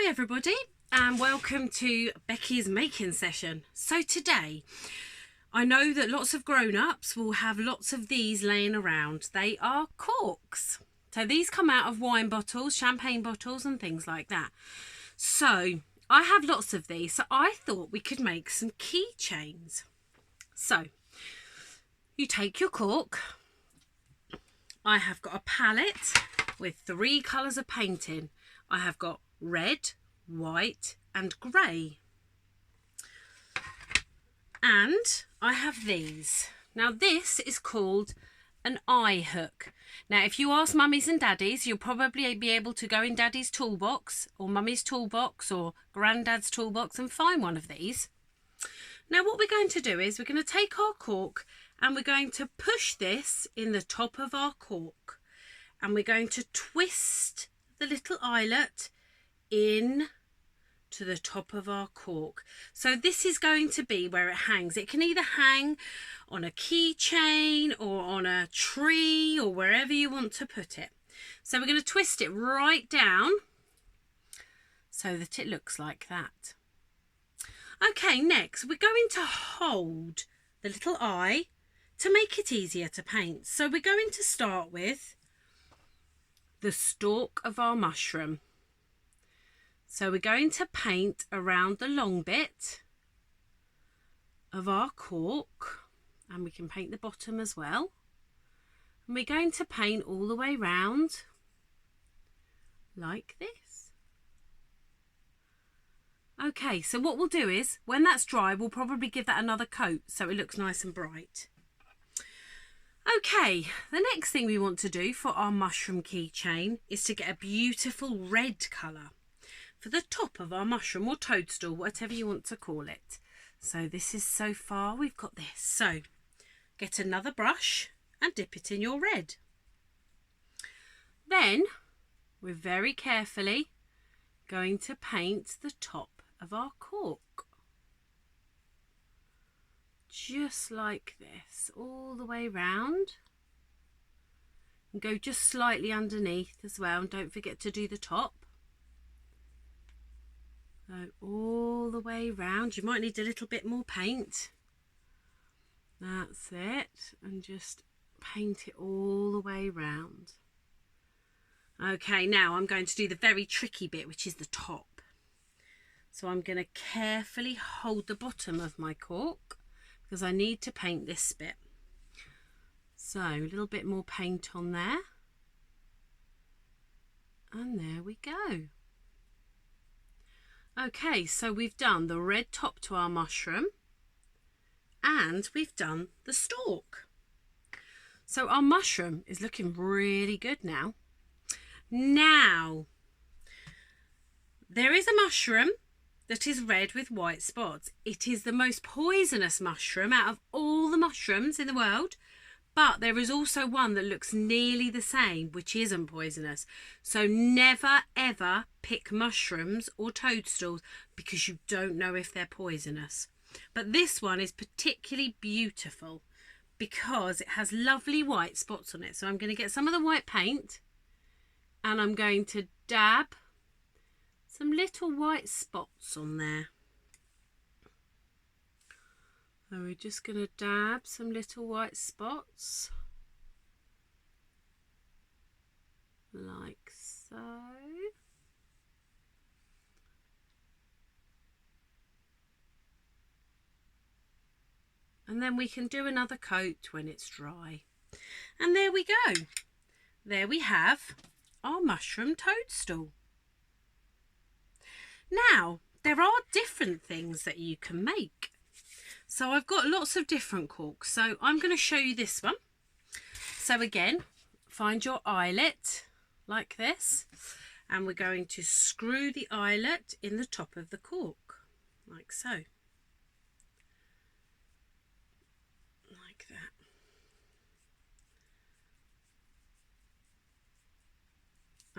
Hi everybody and welcome to Becky's making session. So today I know that lots of grown-ups will have lots of these laying around. They are corks. So these come out of wine bottles, champagne bottles and things like that. So I have lots of these, so I thought we could make some keychains. So you take your cork. I have got a palette with 3 colours of paint in. I have got red, white and grey. And I have these. Now this is called an eye hook. Now if you ask mummies and daddies, you'll probably be able to go in daddy's toolbox or mummy's toolbox or granddad's toolbox and find one of these. Now what we're going to do is we're going to take our cork and we're going to push this in the top of our cork. And we're going to twist the little eyelet in to the top of our cork. So this is going to be where it hangs. It can either hang on a keychain or on a tree or wherever you want to put it. So we're going to twist it right down so that it looks like that. Okay, next we're going to hold the little eye to make it easier to paint. So we're going to start with the stalk of our mushroom. So we're going to paint around the long bit of our cork, and we can paint the bottom as well. And we're going to paint all the way round like this. Okay, so what we'll do is when that's dry, we'll probably give that another coat so it looks nice and bright. Okay, the next thing we want to do for our mushroom keychain is to get a beautiful red colour for the top of our mushroom or toadstool, whatever you want to call it. So this is, so far we've got this. So get another brush and dip it in your red. Then we're very carefully going to paint the top of our cork. Just like this, all the way round. And go just slightly underneath as well, and don't forget to do the top. So all the way round. You might need a little bit more paint. That's it, and just paint it all the way round. Okay, now I'm going to do the very tricky bit, which is the top. So I'm going to carefully hold the bottom of my cork because I need to paint this bit. So a little bit more paint on there. And there we go. Okay, so we've done the red top to our mushroom and we've done the stalk. So our mushroom is looking really good now. Now, there is a mushroom that is red with white spots. It is the most poisonous mushroom out of all the mushrooms in the world, but there is also one that looks nearly the same, which isn't poisonous. So never ever pick mushrooms or toadstools because you don't know if they're poisonous. But this one is particularly beautiful because it has lovely white spots on it. So I'm going to get some of the white paint and I'm going to dab some little white spots on there. So we're just going to dab some little white spots like so. And then we can do another coat when it's dry. And there we go. There we have our mushroom toadstool. Now, there are different things that you can make. So I've got lots of different corks. So I'm going to show you this one. So again, find your eyelet like this. And we're going to screw the eyelet in the top of the cork, like so. Like that.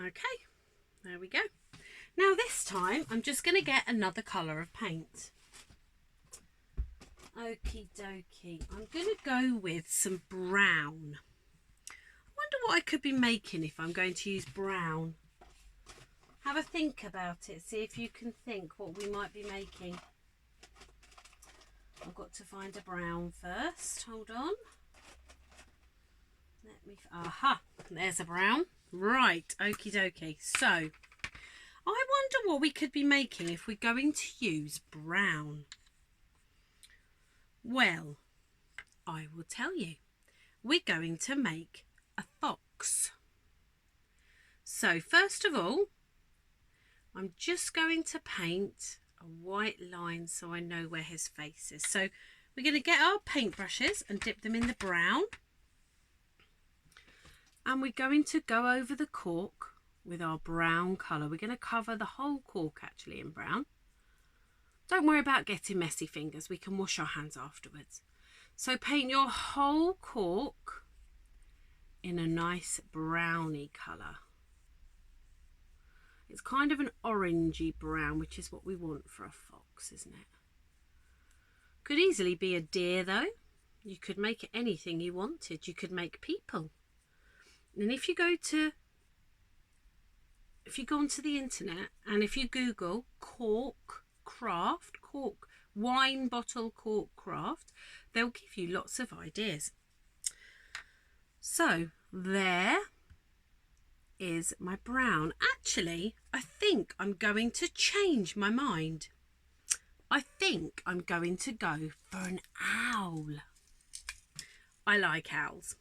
Okay, there we go. Now this time I'm just going to get another colour of paint. Okie dokie, I'm going to go with some brown. I wonder what I could be making if I'm going to use brown. Have a think about it. See if you can think what we might be making. I've got to find a brown first. Hold on. Aha, there's a brown. Right, okie dokie. So, I wonder what we could be making if we're going to use brown. Well, I will tell you. We're going to make a fox. So, first of all, I'm just going to paint a white line so I know where his face is. So, we're going to get our paintbrushes and dip them in the brown. And we're going to go over the cork with our brown colour. We're going to cover the whole cork actually in brown. Don't worry about getting messy fingers. We can wash our hands afterwards. So paint your whole cork in a nice browny colour. It's kind of an orangey brown, which is what we want for a fox, isn't it? Could easily be a deer though. You could make it anything you wanted. You could make people. And if you go onto the internet and if you Google cork craft, cork, wine bottle cork craft, they'll give you lots of ideas. So there is my brown. Actually, I think I'm going to change my mind. I think I'm going to go for an owl. I like owls.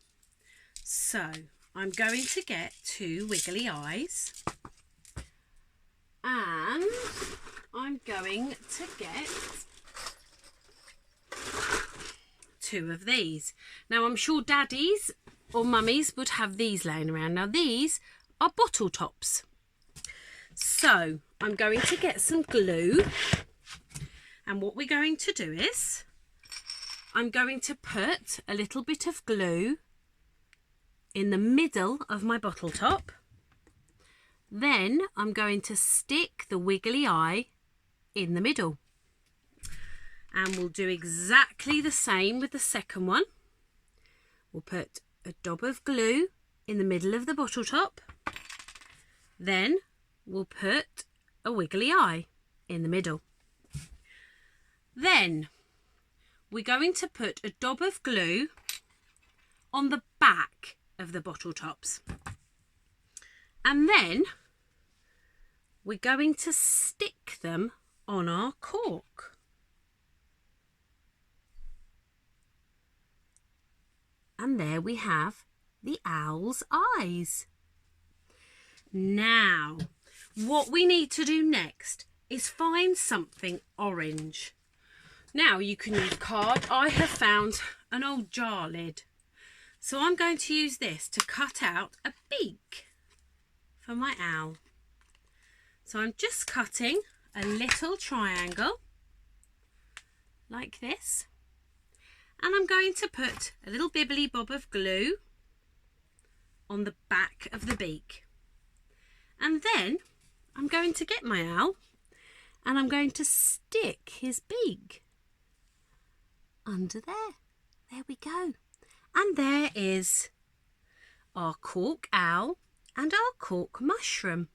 So I'm going to get 2 wiggly eyes and I'm going to get 2 of these. Now I'm sure daddies or mummies would have these laying around. Now these are bottle tops. So I'm going to get some glue and what we're going to do is I'm going to put a little bit of glue in the middle of my bottle top. Then I'm going to stick the wiggly eye in the middle. And we'll do exactly the same with the second one. We'll put a dab of glue in the middle of the bottle top. Then we'll put a wiggly eye in the middle. Then we're going to put a dab of glue on the back of the bottle tops. And then we're going to stick them on our cork. And there we have the owl's eyes. Now, what we need to do next is find something orange. Now you can use card. I have found an old jar lid. So I'm going to use this to cut out a beak for my owl. So I'm just cutting a little triangle like this. And I'm going to put a little bibbly bob of glue on the back of the beak. And then I'm going to get my owl and I'm going to stick his beak under there. There we go. And there is our cork owl and our cork mushroom.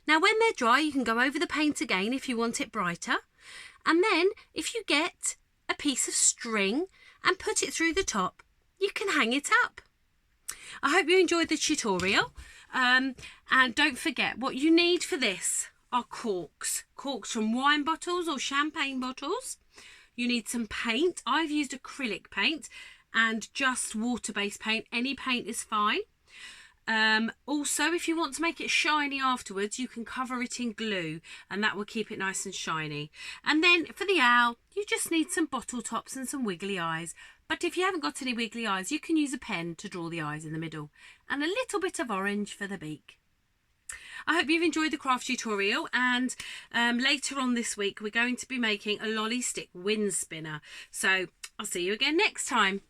Now when they're dry you can go over the paint again if you want it brighter. And then if you get a piece of string and put it through the top, you can hang it up. I hope you enjoyed the tutorial. And don't forget, what you need for this are corks. Corks from wine bottles or champagne bottles. You need some paint. I've used acrylic paint and just water-based paint. Any paint is fine. Also, if you want to make it shiny afterwards, you can cover it in glue and that will keep it nice and shiny. And then for the owl, you just need some bottle tops and some wiggly eyes. But if you haven't got any wiggly eyes, you can use a pen to draw the eyes in the middle and a little bit of orange for the beak. I hope you've enjoyed the craft tutorial, and later on this week we're going to be making a lolly stick wind spinner. So I'll see you again next time.